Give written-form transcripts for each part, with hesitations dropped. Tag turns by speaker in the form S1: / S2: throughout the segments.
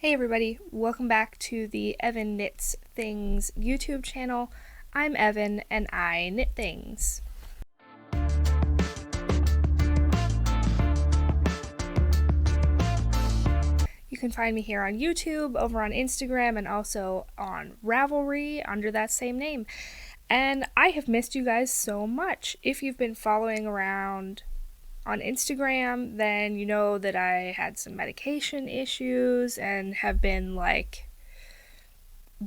S1: Hey everybody, welcome back to the Evan Knits Things YouTube channel. I'm Evan and I knit things. You can find me here on YouTube, over on Instagram, and also on Ravelry under that same name. And I have missed you guys so much. If you've been following around on Instagram, then you know that I had some medication issues and have been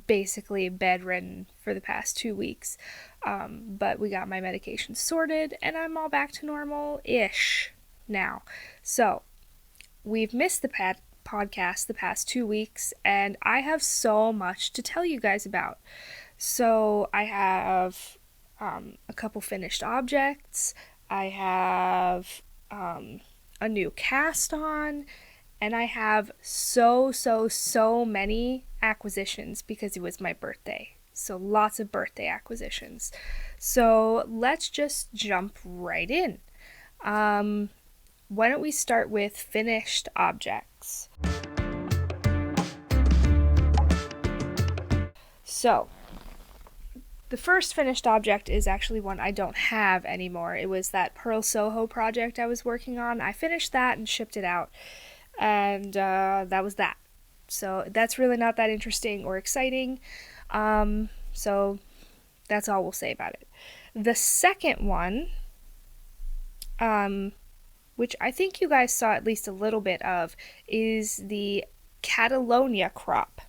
S1: basically bedridden for the past 2 weeks. But we got my medication sorted and I'm all back to normal-ish now. So we've missed the podcast the past 2 weeks and I have so much to tell you guys about. So I have a couple finished objects. I have a new cast on, and I have so many acquisitions because it was my birthday. So lots of birthday acquisitions. So let's just jump right in. Why don't we start with finished objects? So the first finished object is actually one I don't have anymore. It was that Purl Soho project I was working on. I finished that and shipped it out, and that was that. So that's really not that interesting or exciting. So that's all we'll say about it. The second one, which I think you guys saw at least a little bit of, is the Catalonia Crop.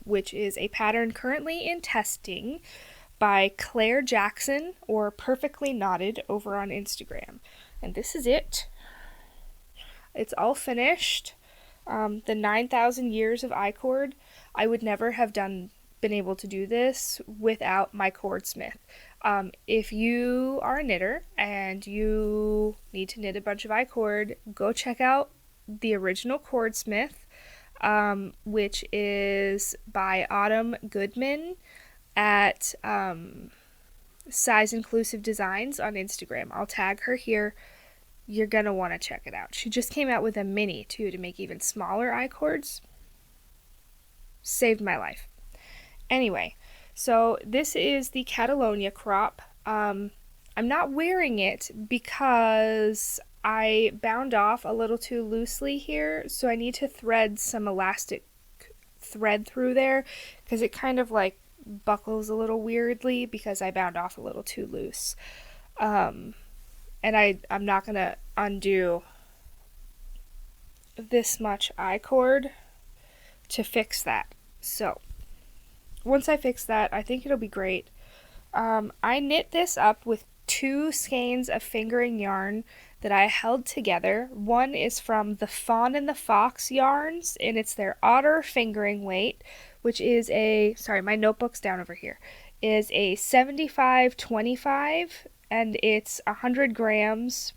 S1: Which is a pattern currently in testing by Claire Jackson, or Perfectly Knotted, over on Instagram. And this is it. It's all finished. The 9,000 years of I-cord. I would never have been able to do this without my cordsmith. If you are a knitter and you need to knit a bunch of I-cord, go check out the original cordsmith. Which is by Autumn Goodman at Size Inclusive Designs on Instagram. I'll tag her here. You're going to want to check it out. She just came out with a mini, too, to make even smaller I-cords. Saved my life. Anyway, so this is the Catalonia Crop. I'm not wearing it because I bound off a little too loosely here, so I need to thread some elastic thread through there because it kind of buckles a little weirdly because I bound off a little too loose. And I'm not going to undo this much I-cord to fix that. So once I fix that, I think it'll be great. I knit this up with 2 skeins of fingering yarn that I held together. One is from the Fawn and the Fox yarns, and it's their Otter fingering weight, which is my notebook's down over here, is a 75-25, and it's 100 grams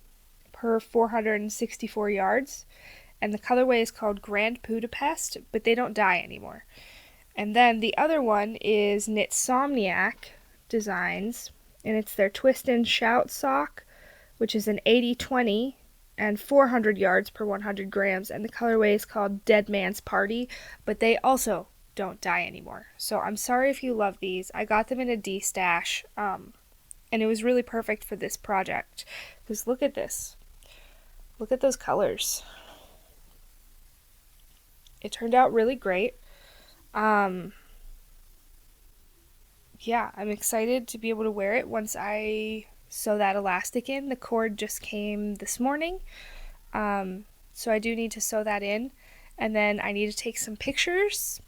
S1: per 464 yards. And the colorway is called Grand Budapest, but they don't dye anymore. And then the other one is Knitsomniac Designs, and it's their Twist and Shout sock, which is an 80-20 and 400 yards per 100 grams, and the colorway is called Dead Man's Party, but they also don't dye anymore. So I'm sorry if you love these. I got them in a D-stash, and it was really perfect for this project, because look at this. Look at those colors. It turned out really great. Yeah, I'm excited to be able to wear it once I sew that elastic in. The cord just came this morning, so I do need to sew that in, and then I need to take some pictures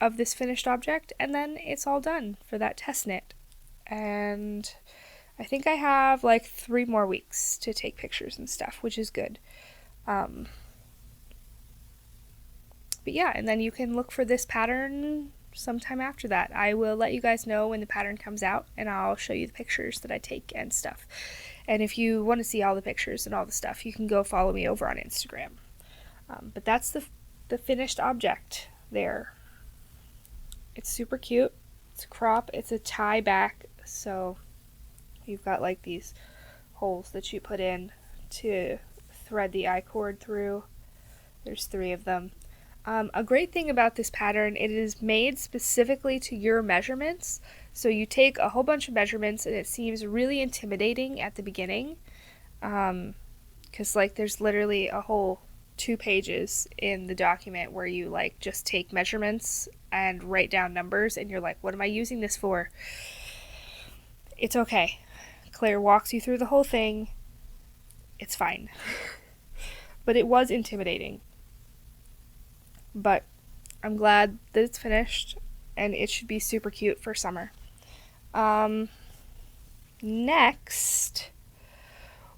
S1: of this finished object, and then it's all done for that test knit. And I think I have 3 more weeks to take pictures and stuff, which is good. But yeah, and then you can look for this pattern sometime after that. I will let you guys know when the pattern comes out, and I'll show you the pictures that I take and stuff. And if you want to see all the pictures and all the stuff, you can go follow me over on Instagram. But that's the finished object there. It's super cute. It's a crop. It's a tie back, so you've got these holes that you put in to thread the I-cord through. There's 3 of them. A great thing about this pattern, it is made specifically to your measurements. So you take a whole bunch of measurements and it seems really intimidating at the beginning. Because like there's literally a whole 2 pages in the document where you like just take measurements and write down numbers and you're like, what am I using this for? It's okay. Claire walks you through the whole thing. It's fine. But it was intimidating. But I'm glad that it's finished, and it should be super cute for summer. Next,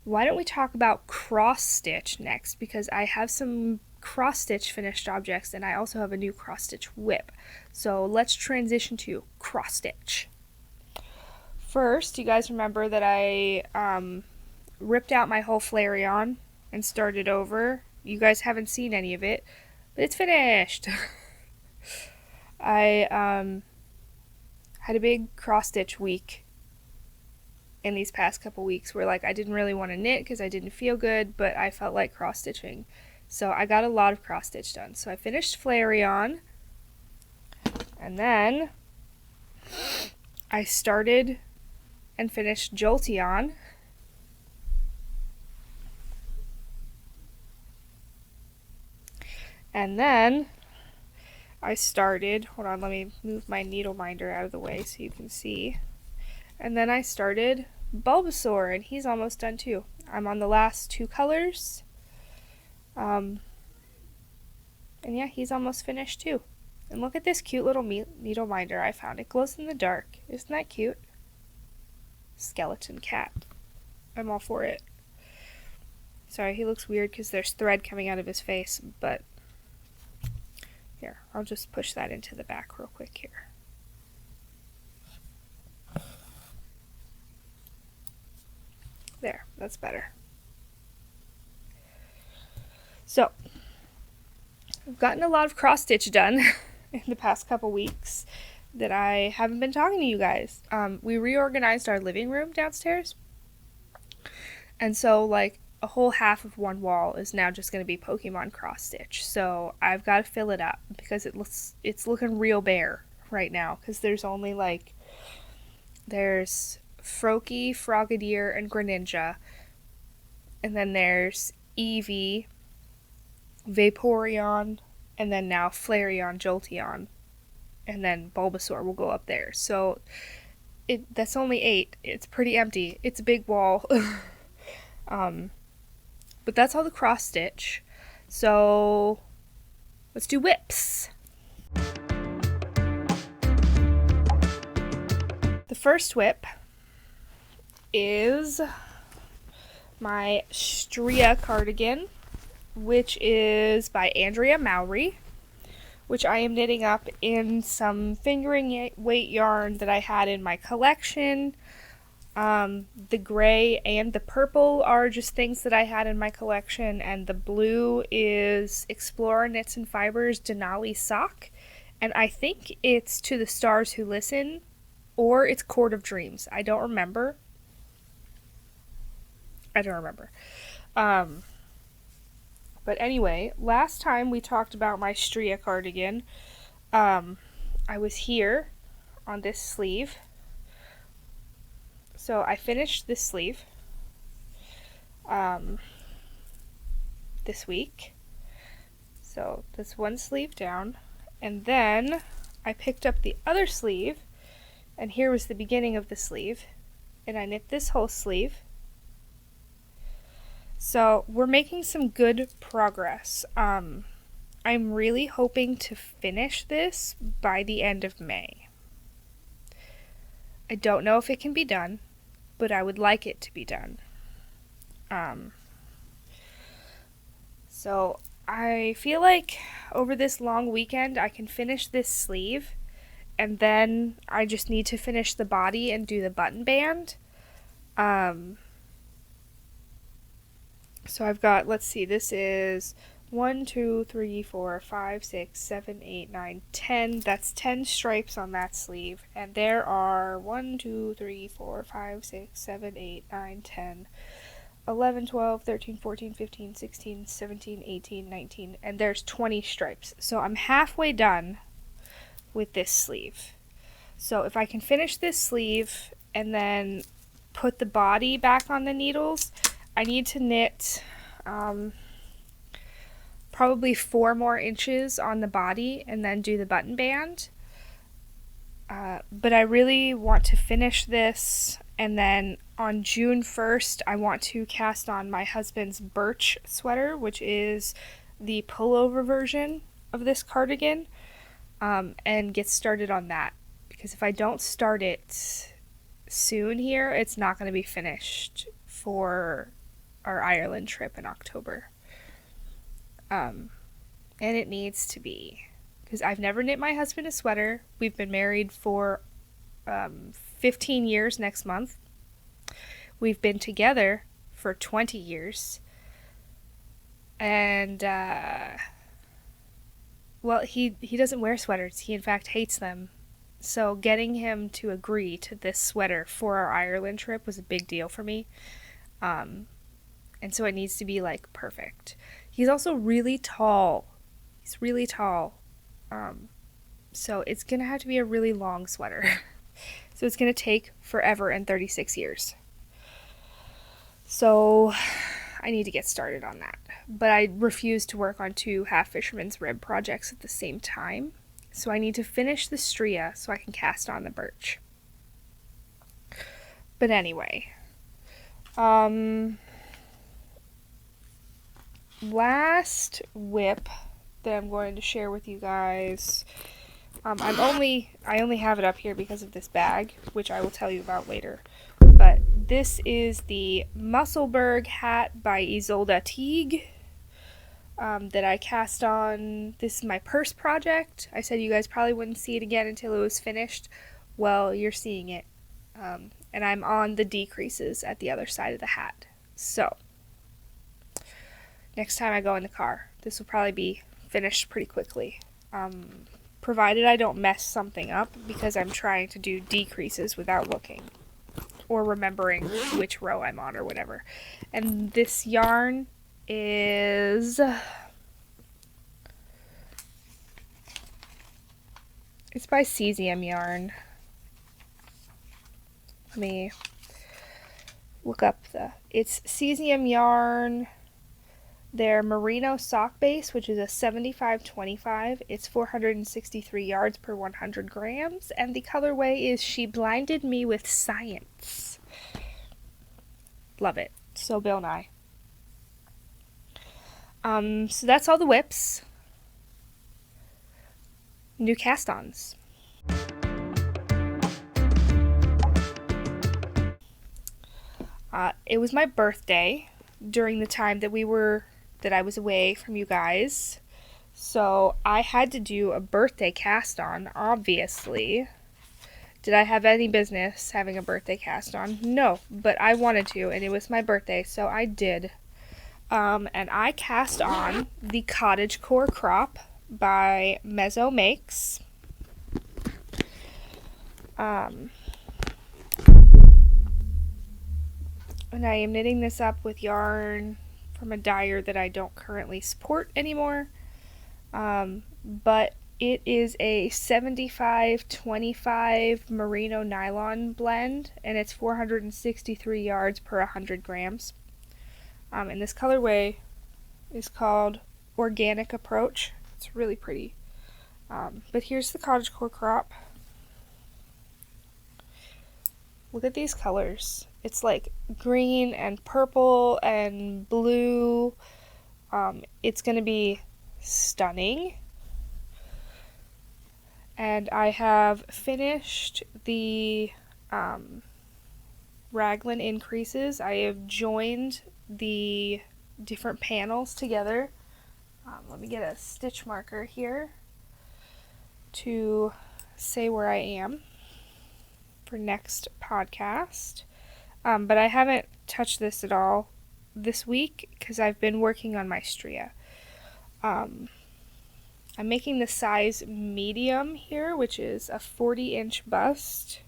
S1: why don't we talk about cross stitch next? Because I have some cross stitch finished objects, and I also have a new cross stitch whip. So let's transition to cross stitch. First, you guys remember that I ripped out my whole Flareon and started over. You guys haven't seen any of it, but it's finished. I had a big cross stitch week in these past couple weeks where like I didn't really want to knit because I didn't feel good, but I felt like cross stitching. So I got a lot of cross stitch done. So I finished Flareon, and then I started and finished Jolteon. And then I started, hold on, let me move my needle minder out of the way so you can see. And then I started Bulbasaur, and he's almost done too. I'm on the last 2 colors. And yeah, he's almost finished too. And look at this cute little needle minder I found. It glows in the dark. Isn't that cute? Skeleton cat. I'm all for it. Sorry, he looks weird because there's thread coming out of his face, but here, I'll just push that into the back real quick here. There, that's better. So, I've gotten a lot of cross stitch done in the past couple weeks that I haven't been talking to you guys. We reorganized our living room downstairs, and so like a whole half of one wall is now just going to be Pokemon cross stitch. So I've got to fill it up because it's looking real bare right now because there's only like there's Froakie, Frogadier, and Greninja, and then there's Eevee, Vaporeon, and then now Flareon, Jolteon, and then Bulbasaur will go up there. So that's only 8. It's pretty empty. It's a big wall. But that's all the cross stitch. So let's do WIPS. The first WIP is my Stria cardigan, which is by Andrea Mowry, which I am knitting up in some fingering weight yarn that I had in my collection. The gray and the purple are just things that I had in my collection, and the blue is Explorer Knits and Fibers Denali Sock, and I think it's To the Stars Who Listen, or it's Court of Dreams. I don't remember. But anyway, last time we talked about my Stria cardigan, I was here on this sleeve. So I finished this sleeve this week. So this one sleeve down, and then I picked up the other sleeve, and here was the beginning of the sleeve, and I knit this whole sleeve. So we're making some good progress. I'm really hoping to finish this by the end of May. I don't know if it can be done, but I would like it to be done. So I feel like over this long weekend I can finish this sleeve, and then I just need to finish the body and do the button band. So I've got, let's see, this is 1, 2, 3, 4, 5, 6, 7, 8, 9, 10. That's 10 stripes on that sleeve. And there are 1, 2, 3, 4, 5, 6, 7, 8, 9, 10, 11, 12, 13, 14, 15, 16, 17, 18, 19, and there's 20 stripes. So I'm halfway done with this sleeve. So if I can finish this sleeve and then put the body back on the needles, I need to knit probably 4 more inches on the body and then do the button band. But I really want to finish this, and then on June 1st I want to cast on my husband's birch sweater, which is the pullover version of this cardigan, and get started on that, because if I don't start it soon here, it's not going to be finished for our Ireland trip in October. And it needs to be, because I've never knit my husband a sweater. We've been married for 15 years next month. We've been together for 20 years. And, well, he doesn't wear sweaters. He, in fact, hates them. So getting him to agree to this sweater for our Ireland trip was a big deal for me. And so it needs to be, like, perfect. He's also really tall. He's really tall. So it's going to have to be a really long sweater. So it's going to take forever and 36 years. So I need to get started on that. But I refuse to work on 2 half fisherman's rib projects at the same time. So I need to finish the Stria so I can cast on the birch. But anyway. Last WIP that I'm going to share with you guys. I only have it up here because of this bag, which I will tell you about later. But this is the Musselburgh Hat by Isolde Teague that I cast on. This is my purse project. I said you guys probably wouldn't see it again until it was finished. Well, you're seeing it. And I'm on the decreases at the other side of the hat. So, next time I go in the car, this will probably be finished pretty quickly. Provided I don't mess something up, because I'm trying to do decreases without looking or remembering which row I'm on or whatever. And this yarn is, it's by Cesium yarn. Let me look up it's Cesium yarn. Their merino sock base, which is a 75-25. It's 463 yards per 100 grams. And the colorway is She Blinded Me with Science. Love it. So Bill Nye. So that's all the WIPs. New Cast Ons. It was my birthday during the time that I was away from you guys. So I had to do a birthday cast on, obviously. Did I have any business having a birthday cast on? No, but I wanted to, and it was my birthday, so I did. And I cast on the Cottagecore Crop by Mezzo Makes. And I am knitting this up with yarn from a dyer that I don't currently support anymore. But it is a 75-25 merino nylon blend, and it's 463 yards per 100 grams. And this colorway is called Organic Approach. It's really pretty. But here's the Cottagecore Crop. Look at these colors. It's like green and purple and blue. It's going to be stunning. And I have finished the raglan increases. I have joined the different panels together. Let me get a stitch marker here to say where I am for next podcast. But I haven't touched this at all this week because I've been working on my Stria. I'm making the size medium here, which is a 40-inch bust.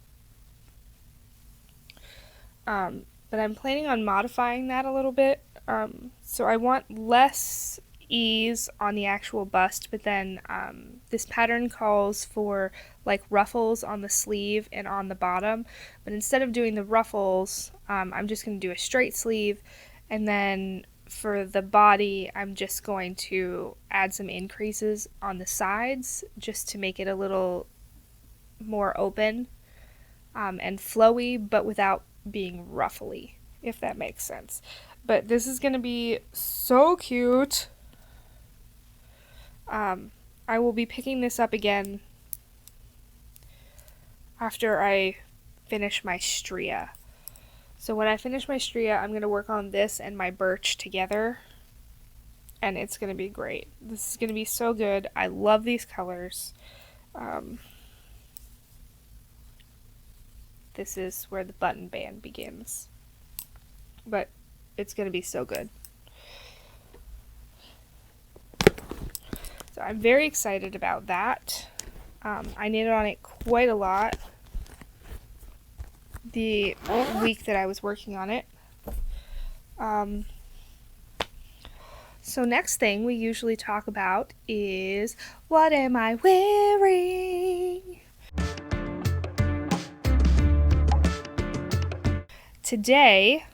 S1: but I'm planning on modifying that a little bit. So I want less ease on the actual bust, but then this pattern calls for like ruffles on the sleeve and on the bottom, but instead of doing the ruffles, I'm just going to do a straight sleeve, and then for the body I'm just going to add some increases on the sides just to make it a little more open and flowy, but without being ruffly, if that makes sense. But this is going to be so cute. I will be picking this up again after I finish my Stria. So when I finish my Stria, I'm going to work on this and my birch together, and it's going to be great. This is going to be so good. I love these colors. This is where the button band begins, but it's going to be so good. So I'm very excited about that. I knitted on it quite a lot the week that I was working on it. So next thing we usually talk about is, what am I wearing? Today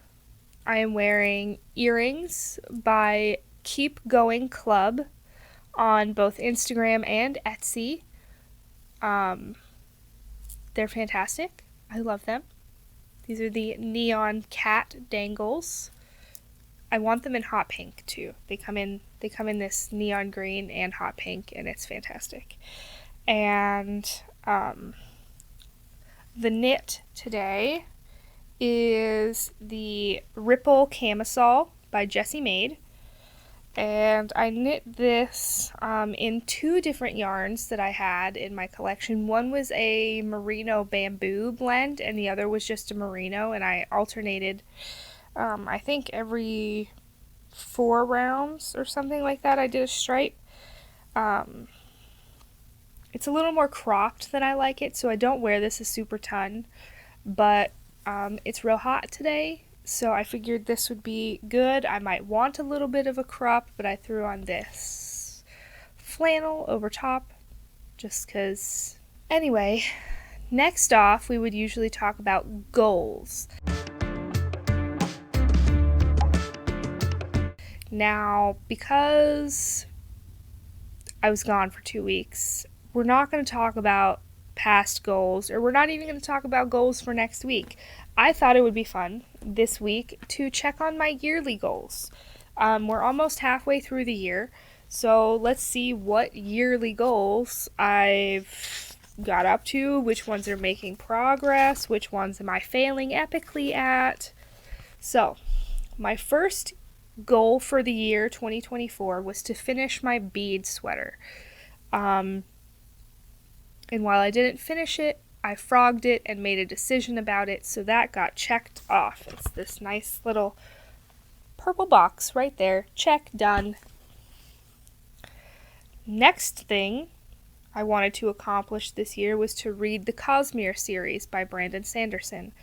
S1: I am wearing earrings by Keep Going Club on both Instagram and Etsy. They're fantastic. I love them. These are the neon cat dangles. I want them in hot pink too. They come in this neon green and hot pink, and it's fantastic. And the knit today is the Ripple Camisole by Jessie Maid. And I knit this in two different yarns that I had in my collection. One was a merino bamboo blend, and the other was just a merino, and I alternated, I think every 4 rounds or something like that I did a stripe. It's a little more cropped than I like it, so I don't wear this a super ton, but it's real hot today, so I figured this would be good. I might want a little bit of a crop, but I threw on this flannel over top just because. Anyway, next off we would usually talk about goals. Now, because I was gone for 2 weeks, we're not going to talk about past goals, or we're not even going to talk about goals for next week. I thought it would be fun this week to check on my yearly goals. We're almost halfway through the year, so let's see what yearly goals I've got up to, which ones are making progress, which ones am I failing epically at. So, my first goal for the year 2024 was to finish my bead sweater. And while I didn't finish it, I frogged it and made a decision about it, so that got checked off. It's this nice little purple box right there. Check, done. Next thing I wanted to accomplish this year was to read the Cosmere series by Brandon Sanderson.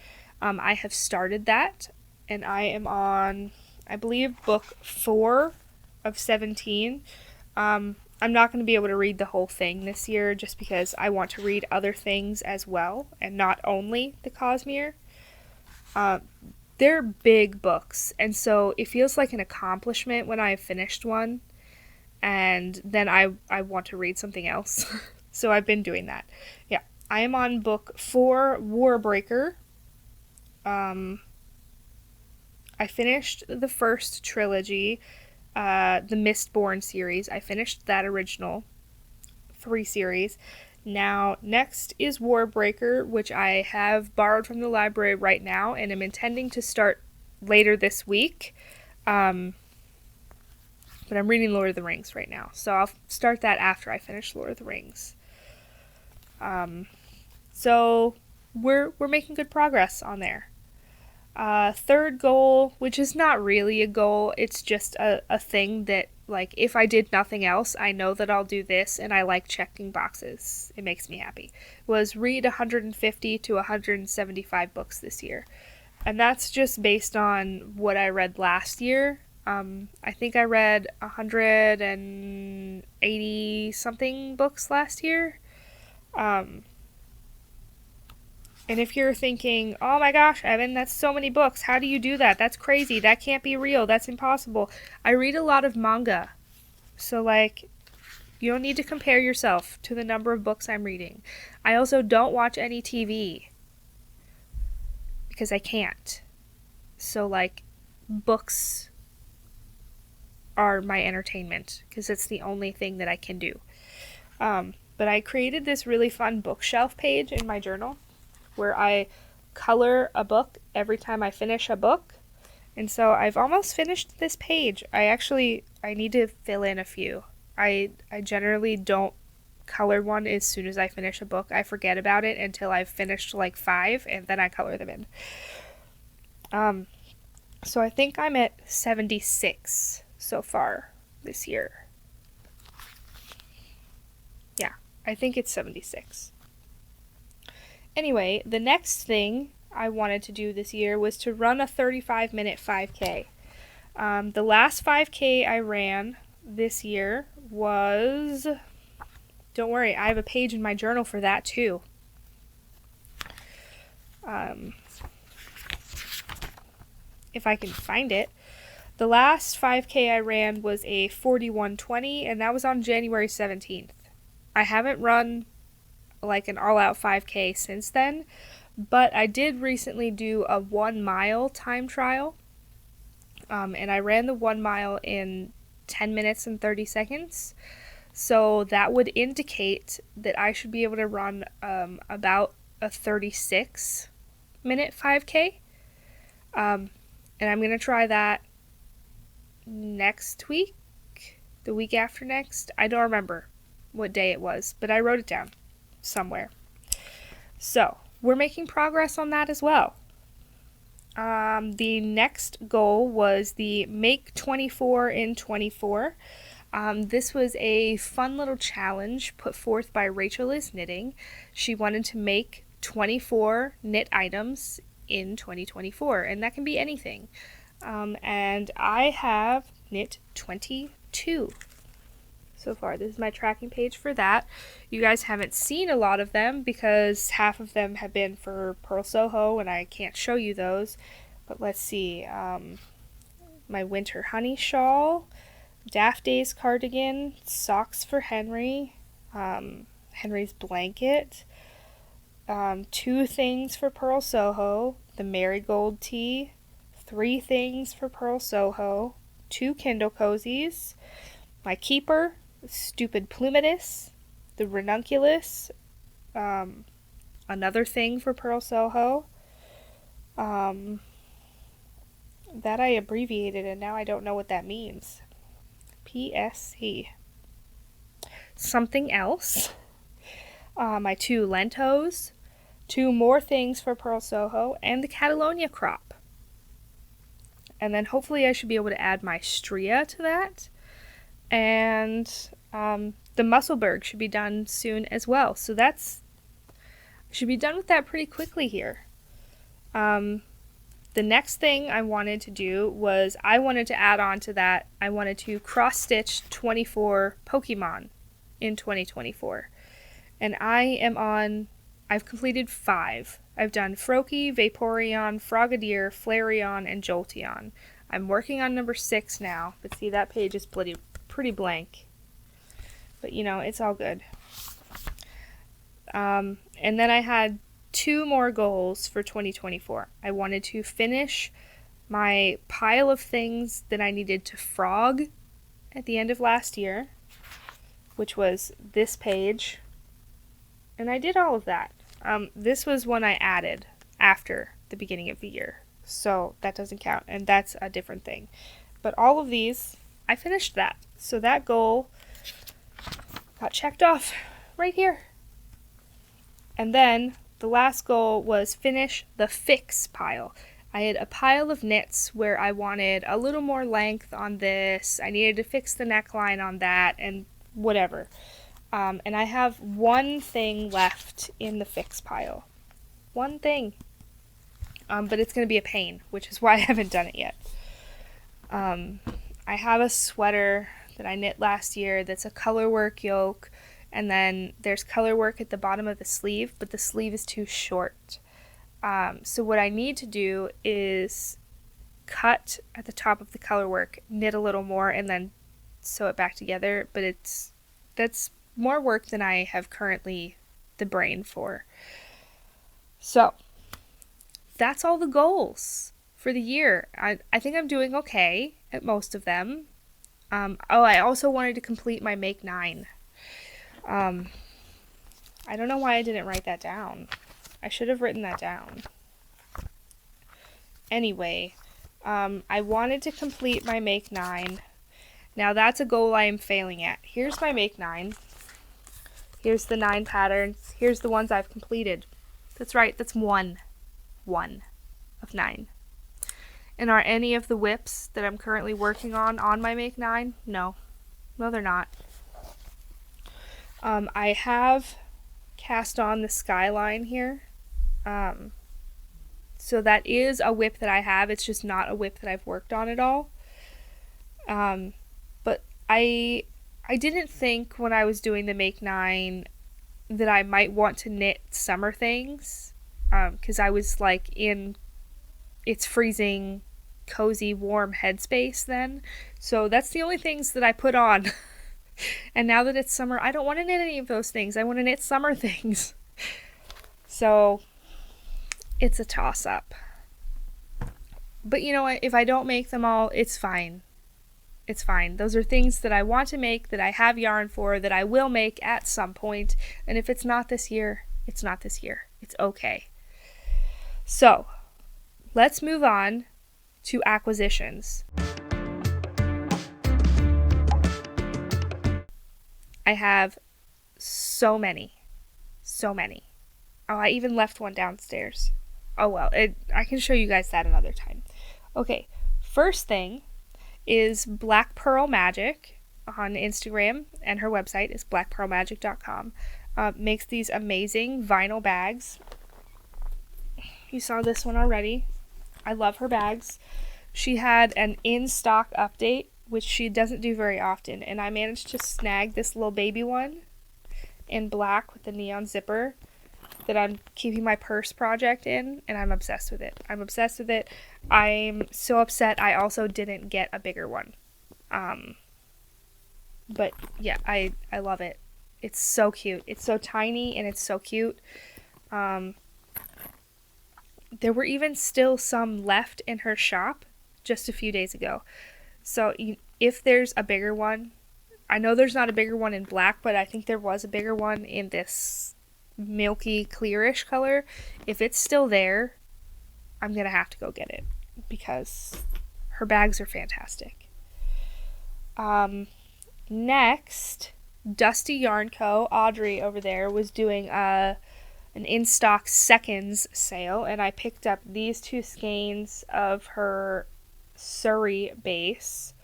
S1: I have started that, and I am on, I believe, book 4 of 17. I'm not going to be able to read the whole thing this year just because I want to read other things as well, and not only the Cosmere. They're big books, and so it feels like an accomplishment when I have finished one, and then I want to read something else. So I've been doing that. Yeah, I am on book 4, Warbreaker. I finished the first trilogy, the Mistborn series. I finished that original 3 series. Now, next is Warbreaker, which I have borrowed from the library right now, and am intending to start later this week. But I'm reading Lord of the Rings right now, so I'll start that after I finish Lord of the Rings. So we're making good progress on there. Third goal, which is not really a goal, it's just a thing that, like, if I did nothing else, I know that I'll do this, and I like checking boxes. It makes me happy. Was read 150 to 175 books this year. And that's just based on what I read last year. I think I read 180 something books last year. And if you're thinking, oh my gosh, Evan, that's so many books. How do you do that? That's crazy. That can't be real. That's impossible. I read a lot of manga. So, like, you don't need to compare yourself to the number of books I'm reading. I also don't watch any TV because I can't. So, like, books are my entertainment because it's the only thing that I can do. But I created this really fun bookshelf page in my journal where I color a book every time I finish a book. And so I've almost finished this page. I need to fill in a few. I generally don't color one as soon as I finish a book. I forget about it until I've finished like 5 and then I color them in. So I think I'm at 76 so far this year. Yeah, I think it's 76. Anyway, the next thing I wanted to do this year was to run a 35-minute 5K. The last 5K I ran this year was... Don't worry, I have a page in my journal for that too. If I can find it. The last 5K I ran was a 41:20, and that was on January 17th. I haven't run like an all-out 5K since then, but I did recently do a 1 mile time trial, and I ran the 1 mile in 10 minutes and 30 seconds, so that would indicate that I should be able to run about a 36-minute 5K, and I'm going to try that next week, the week after next. I don't remember what day it was, but I wrote it down somewhere. So, we're making progress on that as well. The next goal was the Make 24 in 24. This was a fun little challenge put forth by Rachel is Knitting. She wanted to make 24 knit items in 2024, and that can be anything. And I have knit 22 so far. This is my tracking page for that. You guys haven't seen a lot of them because half of them have been for Purl Soho and I can't show you those. But let's see. My winter honey shawl, Daft Days cardigan, socks for Henry, Henry's blanket, 2 things for Purl Soho, the marigold tee, 3 things for Purl Soho, 2 Kindle cozies, my keeper, Stupid Plumatus, the ranunculus, another thing for Purl Soho, that I abbreviated and now I don't know what that means. PSC. Something else, my 2 lentos, 2 more things for Purl Soho, and the Catalonia Crop. And then hopefully I should be able to add my Stria to that. And the Musselburgh should be done soon as well. So should be done with that pretty quickly here. The next thing I wanted to do was I wanted to add on to that. I wanted to cross-stitch 24 Pokemon in 2024. And I've completed 5. I've done Froakie, Vaporeon, Frogadier, Flareon, and Jolteon. I'm working on number 6 now, but see, that page is pretty blank. But, you know, it's all good. And then I had 2 more goals for 2024. I wanted to finish my pile of things that I needed to frog at the end of last year, which was this page. And I did all of that. This was one I added after the beginning of the year, so that doesn't count, and that's a different thing. But all of these, I finished that. So that goal got checked off right here. And then the last goal was finish the fix pile. I had a pile of knits where I wanted a little more length on this. I needed to fix the neckline on that and whatever. And I have 1 thing left in the fix pile. 1 thing. but it's going to be a pain, which is why I haven't done it yet. I have a sweater that I knit last year that's a colorwork yoke, and then there's colorwork at the bottom of the sleeve, but the sleeve is too short. So what I need to do is cut at the top of the colorwork, knit a little more, and then sew it back together, but that's more work than I have currently the brain for. So that's all the goals for the year. I think I'm doing okay at most of them. I also wanted to complete my Make 9. I don't know why I didn't write that down. I should have written that down. Anyway, I wanted to complete my Make 9. Now that's a goal I am failing at. Here's my Make 9. Here's the 9 patterns. Here's the ones I've completed. That's right, that's one of 9. And are any of the WIPs that I'm currently working on my Make 9? No. No, they're not. I have cast on the skyline here. So that is a WIP that I have. It's just not a WIP that I've worked on at all. But I didn't think when I was doing the Make 9 that I might want to knit summer things. Because I was like in it's freezing, cozy, warm headspace then. So that's the only things that I put on. And now that it's summer, I don't want to knit any of those things. I want to knit summer things. So it's a toss-up. But you know what? If I don't make them all, it's fine. It's fine. Those are things that I want to make, that I have yarn for, that I will make at some point. And if it's not this year, it's not this year. It's okay. So let's move on to acquisitions. I have so many. Oh, I even left one downstairs. Oh well, I can show you guys that another time. Okay, first thing is Black Purl Magic on Instagram, and her website is blackpearlmagic.com. Makes these amazing vinyl bags. You saw this one already. I love her bags. She had an in-stock update, which she doesn't do very often, and I managed to snag this little baby one in black with the neon zipper that I'm keeping my purse project in, and I'm obsessed with it. I'm so upset I also didn't get a bigger one. But yeah, I love it. It's so cute. It's so tiny and it's so cute. There were even still some left in her shop just a few days ago. So if there's a bigger one, I know there's not a bigger one in black, but I think there was a bigger one in this milky clearish color. If it's still there, I'm gonna have to go get it because her bags are fantastic. Next, Dusty Yarn Co. Audrey over there was doing an in-stock seconds sale, and I picked up these 2 skeins of her Suri base,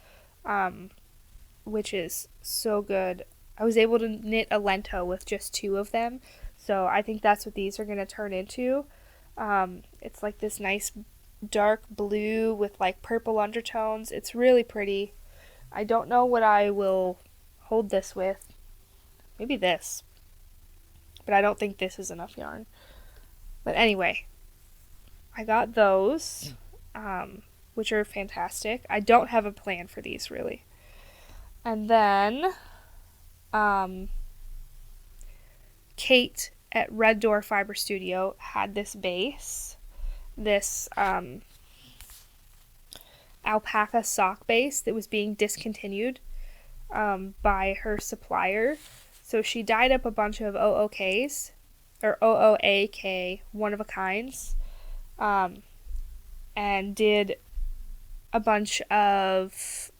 S1: which is so good. I was able to knit a lento with just 2 of them, so I think that's what these are going to turn into. It's like this nice dark blue with like purple undertones. It's really pretty. I don't know what I will hold this with. Maybe this. But I don't think this is enough yarn. But anyway, I got those, which are fantastic. I don't have a plan for these, really. And then, Kate at Red Door Fibre Studio had this base, this alpaca sock base that was being discontinued by her supplier. So she dyed up a bunch of OOKs, or OOAK, one of a kinds, and did a bunch of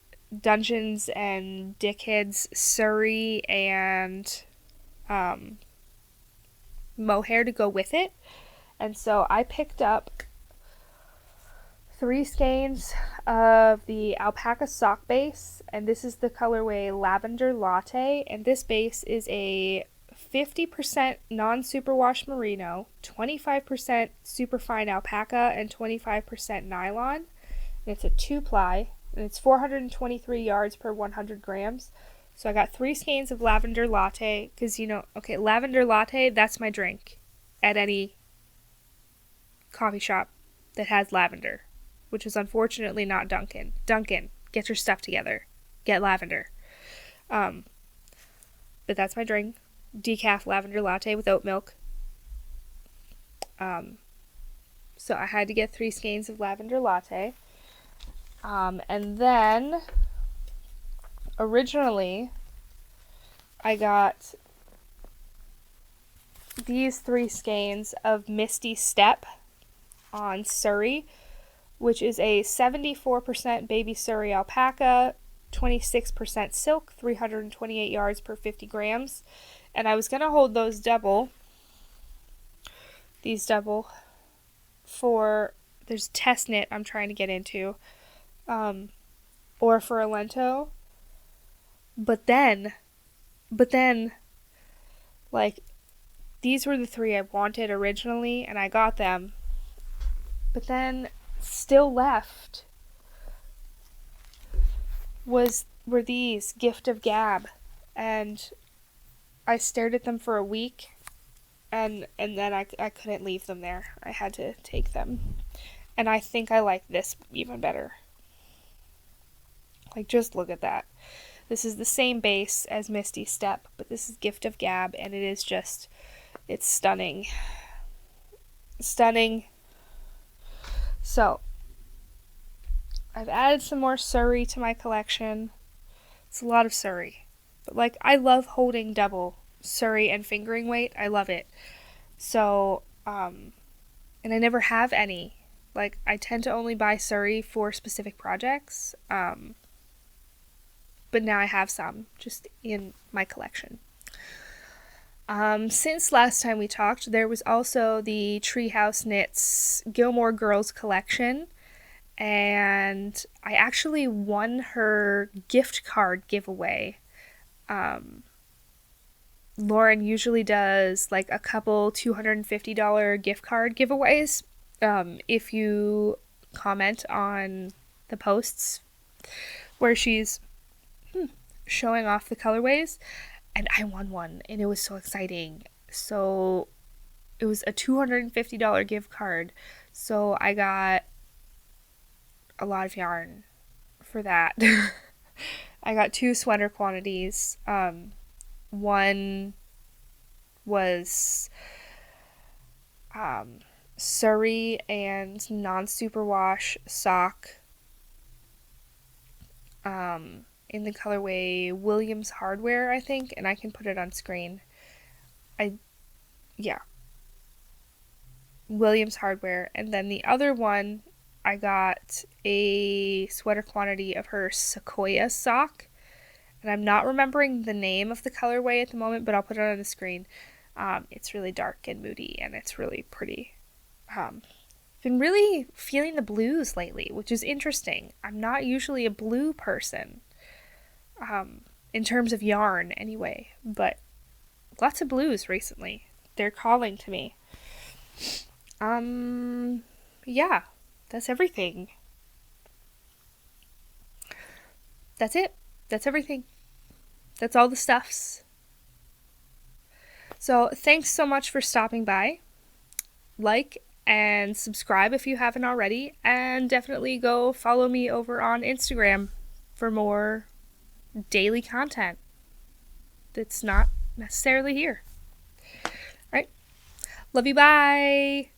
S1: Dungeons and Dickheads Suri and mohair to go with it. And so I picked up 3 skeins of the alpaca sock base, and this is the colorway Lavender Latte, and this base is a 50% non-superwash merino, 25% superfine alpaca, and 25% nylon. And it's a 2-ply, and it's 423 yards per 100 grams. So I got 3 skeins of Lavender Latte, because, okay, Lavender Latte, that's my drink at any coffee shop that has lavender, which is unfortunately not Dunkin'. Dunkin', get your stuff together. Get lavender. But that's my drink. Decaf lavender latte with oat milk. So I had to get 3 skeins of lavender latte. And then originally I got these 3 skeins of Misty Step on Suri, which is a 74% baby Suri alpaca, 26% silk, 328 yards per 50 grams. And I was going to hold these double, for, there's test knit I'm trying to get into, or for a lento. But then, like, these were the 3 I wanted originally, and I got them. But then, still left were these Gift of Gab, and I stared at them for a week, and then I couldn't leave them there. I had to take them, and I think I like this even better. Like, just look at that. This is the same base as Misty Step, but this is Gift of Gab, and it is just, it's stunning. Stunning. So, I've added some more Suri to my collection. It's a lot of Suri. But, like, I love holding double Suri and fingering weight. I love it. So, and I never have any. Like, I tend to only buy Suri for specific projects. But now I have some just in my collection. Since last time we talked, there was also the Treehouse Knits Gilmore Girls collection, and I actually won her gift card giveaway. Lauren usually does like a couple $250 gift card giveaways if you comment on the posts where she's showing off the colorways. And I won one, and it was so exciting. So it was a $250 gift card. So I got a lot of yarn for that. I got 2 sweater quantities. One was Suri and non-superwash sock. In the colorway Williams Hardware, I think, and I can put it on screen. Williams Hardware. And then the other one, I got a sweater quantity of her Sequoia sock, and I'm not remembering the name of the colorway at the moment, but I'll put it on the screen. It's really dark and moody, and it's really pretty. Been really feeling the blues lately, which is interesting. I'm not usually a blue person. In terms of yarn anyway, but lots of blues recently. They're calling to me. Yeah, that's everything. That's it. That's everything. That's all the stuffs. So thanks so much for stopping by. Like and subscribe if you haven't already, and definitely go follow me over on Instagram for more daily content that's not necessarily here. All right. Love you. Bye.